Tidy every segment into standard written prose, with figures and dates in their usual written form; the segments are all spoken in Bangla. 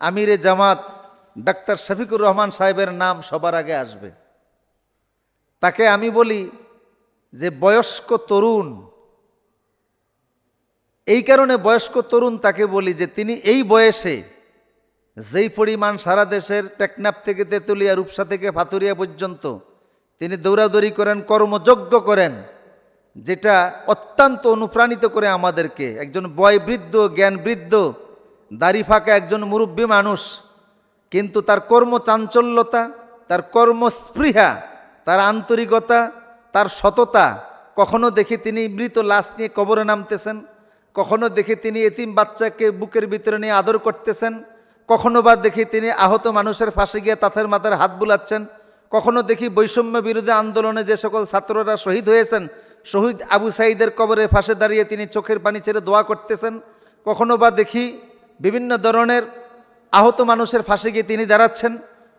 আমিরে জামাত ডাক্তার শফিকুর রহমান সাহেবের নাম সবার আগে আসবে। তাকে আমি বলি যে বয়স্ক তরুণ। এই কারণে বয়স্ক তরুণ তাকে বলি যে তিনি এই বয়সে যেই পরিমাণ সারা দেশের টেকনাফ থেকে তেঁতুলিয়া, রূপসা থেকে ভাতুরিয়া পর্যন্ত তিনি দৌড়াদৌড়ি করেন, কর্মযজ্ঞ করেন, যেটা অত্যন্ত অনুপ্রাণিত করে আমাদেরকে। একজন বয়োবৃদ্ধ, জ্ঞানবৃদ্ধ, দাড়ি ফাঁকা একজন মুরব্বী মানুষ, কিন্তু তার কর্মচাঞ্চল্যতা, তার কর্মস্পৃহা, তার আন্তরিকতা, তার সততা। কখনো দেখি তিনি মৃত লাশ নিয়ে কবরে নামতেছেন, কখনো দেখি তিনি এতিম বাচ্চাকে বুকের ভিতরে নিয়ে আদর করতেছেন, কখনো বা দেখি তিনি আহত মানুষের পাশে গিয়ে তাদের মাথার হাত বুলাচ্ছেন, কখনো দেখি বৈষম্য বিরোধী আন্দোলনে যে সকল ছাত্ররা শহীদ হয়েছেন, শহীদ আবু সাঈদের কবরের পাশে দাঁড়িয়ে তিনি চোখের পানি ছেড়ে দোয়া করতেছেন, কখনো বা দেখি বিভিন্ন ধরনের আহত মানুষের পাশে গিয়ে তিনি দাঁড়াচ্ছেন,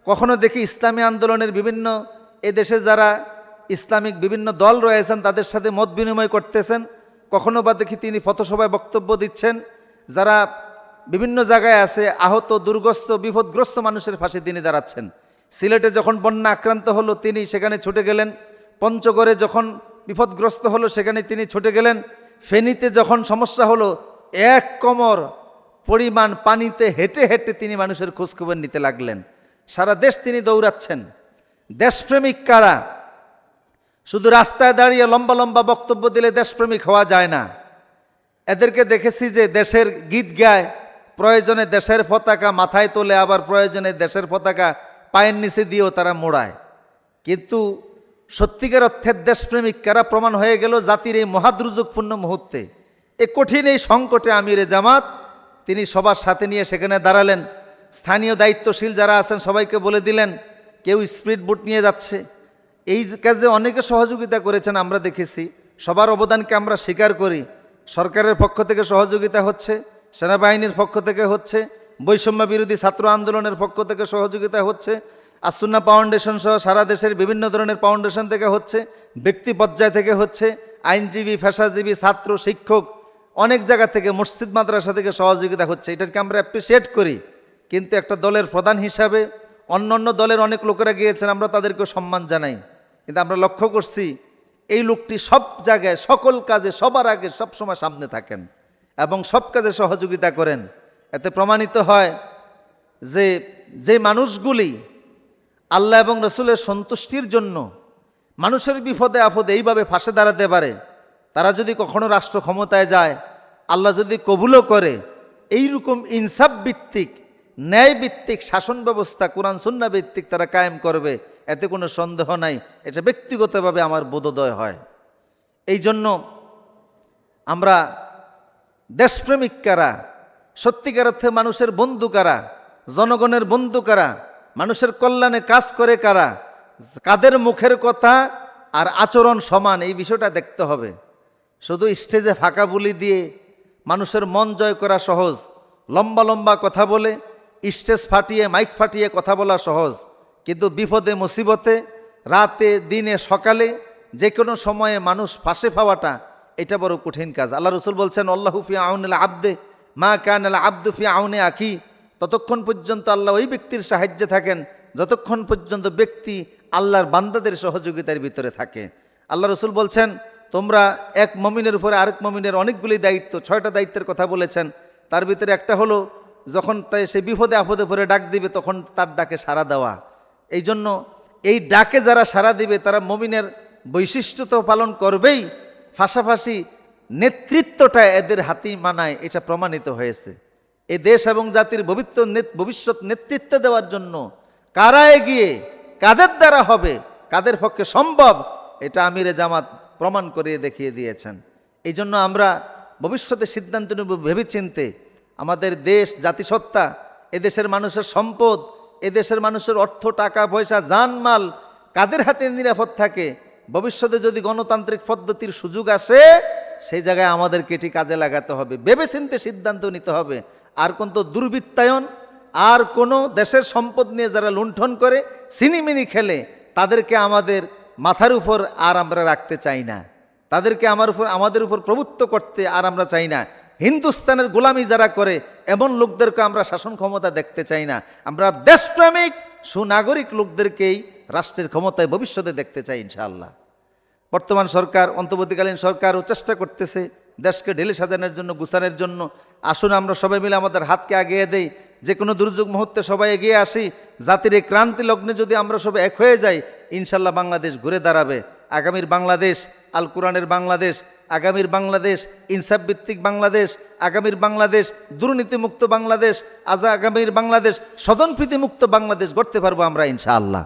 কখনো দেখি ইসলামী আন্দোলনের বিভিন্ন এদেশে যারা ইসলামিক বিভিন্ন দল রয়েছেন তাদের সাথে মত বিনিময় করতেছেন, কখনো বা দেখি তিনি পথসভায় বক্তব্য দিচ্ছেন। যারা বিভিন্ন জায়গায় আছে আহত, দুর্গস্ত, বিপদগ্রস্ত মানুষের পাশে তিনি দাঁড়াচ্ছেন। সিলেটে যখন বন্যা আক্রান্ত হলো তিনি সেখানে ছুটে গেলেন, পঞ্চগড়ে যখন বিপদগ্রস্ত হলো সেখানে তিনি ছুটে গেলেন, ফেনীতে যখন সমস্যা হলো এক কোমর পরিমাণ পানিতে হেঁটে হেঁটে তিনি মানুষের খোঁজখবর নিতে লাগলেন। সারা দেশ তিনি দৌড়াচ্ছেন। দেশপ্রেমিক কারা? শুধু রাস্তায় দাঁড়িয়ে লম্বা লম্বা বক্তব্য দিলে দেশপ্রেমিক হওয়া যায় না। এদেরকে দেখেছি যে দেশের গীত গায়, প্রয়োজনে দেশের পতাকা মাথায় তোলে, আবার প্রয়োজনে দেশের পতাকা পায়ের নিচে দিয়েও তারা মোড়ায়। কিন্তু সত্যিকার অর্থের দেশপ্রেমিক কারা প্রমাণ হয়ে গেল জাতির এই মহাদুর্যোগপূর্ণ মুহূর্তে। এই কঠিন এই সংকটে আমিরে জামাত তিনি সবার সাথে নিয়ে সেখানে দাঁড়ালেন। স্থানীয় দায়িত্বশীল যারা আছেন সবাইকে বলে দিলেন, কেউ স্পিড বোট নিয়ে যাচ্ছে। এই কাজে অনেকে সহযোগিতা করেছেন, আমরা দেখেছি। সবার অবদানকে আমরা স্বীকার করি। সরকারের পক্ষ থেকে সহযোগিতা হচ্ছে, সেনাবাহিনীর পক্ষ থেকে হচ্ছে, বৈষম্য বিরোধী ছাত্র আন্দোলনের পক্ষ থেকে সহযোগিতা হচ্ছে, আসুন্না ফাউন্ডেশন সহ সারা দেশের বিভিন্ন ধরনের ফাউন্ডেশন থেকে হচ্ছে, ব্যক্তি পর্যায় থেকে হচ্ছে, আইনজীবী, পেশাজীবী, ছাত্র, শিক্ষক, অনেক জায়গা থেকে, মসজিদ মাদ্রাসা থেকে সহযোগিতা হচ্ছে। এটাকে আমরা অ্যাপ্রিসিয়েট করি। কিন্তু একটা দলের প্রধান হিসাবে অন্য অন্য দলের অনেক লোকেরা গিয়েছেন, আমরা তাদেরকে সম্মান জানাই। কিন্তু আমরা লক্ষ্য করছি এই লোকটি সব জায়গায়, সকল কাজে সবার আগে সবসময় সামনে থাকেন এবং সব কাজে সহযোগিতা করেন। এতে প্রমাণিত হয় যে যে মানুষগুলি আল্লাহ এবং রসুলের সন্তুষ্টির জন্য মানুষের বিপদে আপদে এইভাবে পাশে দাঁড়াতে পারে, তারা যদি কখনো রাষ্ট্র ক্ষমতায় যায়, আল্লাহ যদি কবুলও করে, এইরকম ইনসাফ ভিত্তিক, ন্যায় ভিত্তিক শাসন ব্যবস্থা কোরআন সুন্নাহ ভিত্তিক তারা কায়েম করবে, এতে কোনো সন্দেহ নাই। এটা ব্যক্তিগতভাবে আমার বোধোদয় হয়। এই জন্য আমরা দেশপ্রেমিক কারা, সত্যিকার অর্থে মানুষের বন্ধু কারা, জনগণের বন্ধু কারা, মানুষের কল্যাণে কাজ করে কারা, কাদের মুখের কথা আর আচরণ সমান, এই বিষয়টা দেখতে হবে। শুধু স্টেজে ফাঁকা বুলি দিয়ে মানুষের মন জয় করা সহজ, লম্বা লম্বা কথা বলে স্টেজ ফাটিয়ে, মাইক ফাটিয়ে কথা বলা সহজ, কিন্তু বিপদে মুসিবতে, রাতে দিনে সকালে যে কোনো সময়ে মানুষ পাশে পাওয়াটা এটা বড় কঠিন কাজ। আল্লাহ রসুল বলছেন, আল্লাহু ফি আউনিল আবদে মা কানাল আবদু ফি আউনি আখি। ততক্ষণ পর্যন্ত আল্লাহ ওই ব্যক্তির সাহায্যে থাকেন যতক্ষণ পর্যন্ত ব্যক্তি আল্লাহর বান্দাদের সহযোগিতার ভিতরে থাকে। আল্লাহ রসুল বলছেন, তোমরা এক মুমিনের উপরে আরেক মুমিনের অনেকগুলি দায়িত্ব, 6টা দায়িত্বের কথা বলেছেন। তার ভিতরে একটা হলো যখন তাই সে বিপদে আপদে পড়ে ডাক দিবে তখন তার ডাকে সাড়া দেওয়া। এই জন্য এই ডাকে যারা সাড়া দিবে তারা মুমিনের বৈশিষ্ট্য তো পালন করবেই, পাশাপাশি নেতৃত্বটা এদের হাতেই মানায়, এটা প্রমাণিত হয়েছে। এই দেশ এবং জাতির ভবিষ্যৎ নেতৃত্ব দেওয়ার জন্য কারা এগিয়ে, কাদের দ্বারা হবে, কাদের পক্ষে সম্ভব, এটা আমিরে জামাত প্রমাণ করিয়ে দেখিয়ে দিয়েছেন। এই জন্য আমরা ভবিষ্যতে সিদ্ধান্ত নেব ভেবেচিন্তে। আমাদের দেশ, জাতিসত্তা, এদেশের মানুষের সম্পদ, এদেশের মানুষের অর্থ, টাকা পয়সা, জানমাল কাদের হাতে নিরাপদ থাকে, ভবিষ্যতে যদি গণতান্ত্রিক পদ্ধতির সুযোগ আসে সেই জায়গায় আমাদেরকে এটি কাজে লাগাতে হবে, ভেবেচিন্তে সিদ্ধান্ত নিতে হবে। আর কোন দুর্বৃত্তায়ন, আর কোনো দেশের সম্পদ নিয়ে যারা লুণ্ঠন করে, সিনিমিনি খেলে, তাদেরকে আমাদের মাথার উপর আর আমরা রাখতে চাই না, তাদেরকে আমাদের উপর প্রভুত্ব করতে আর আমরা চাই না। হিন্দুস্তানের গোলামি যারা করে এমন লোকদেরকে আমরা শাসন ক্ষমতা দেখতে চাই না। আমরা দেশপ্রেমিক সুনাগরিক লোকদেরকেই রাষ্ট্রের ক্ষমতায় ভবিষ্যতে দেখতে চাই ইনশাআল্লাহ। বর্তমান সরকার, অন্তর্বর্তীকালীন সরকারও চেষ্টা করতেছে দেশকে ঢেলে সাজানোর জন্য, গুছানোর জন্য। আসুন আমরা সবাই মিলে আমাদের হাতকে এগিয়ে দেই, যে কোনো দুর্যোগ মুহূর্তে সবাই এগিয়ে আসি। জাতির এই ক্রান্তি লগ্নে যদি আমরা সবাই এক হয়ে যাই, ইনশাল্লাহ বাংলাদেশ ঘুরে দাঁড়াবে। আগামীর বাংলাদেশ আল কোরআনের বাংলাদেশ, আগামীর বাংলাদেশ ইনসাফভিত্তিক বাংলাদেশ, আগামীর বাংলাদেশ দুর্নীতিমুক্ত বাংলাদেশ, আগামীর বাংলাদেশ স্বজনপ্রীতিমুক্ত বাংলাদেশ গড়তে পারবো আমরা ইনশাআল্লাহ।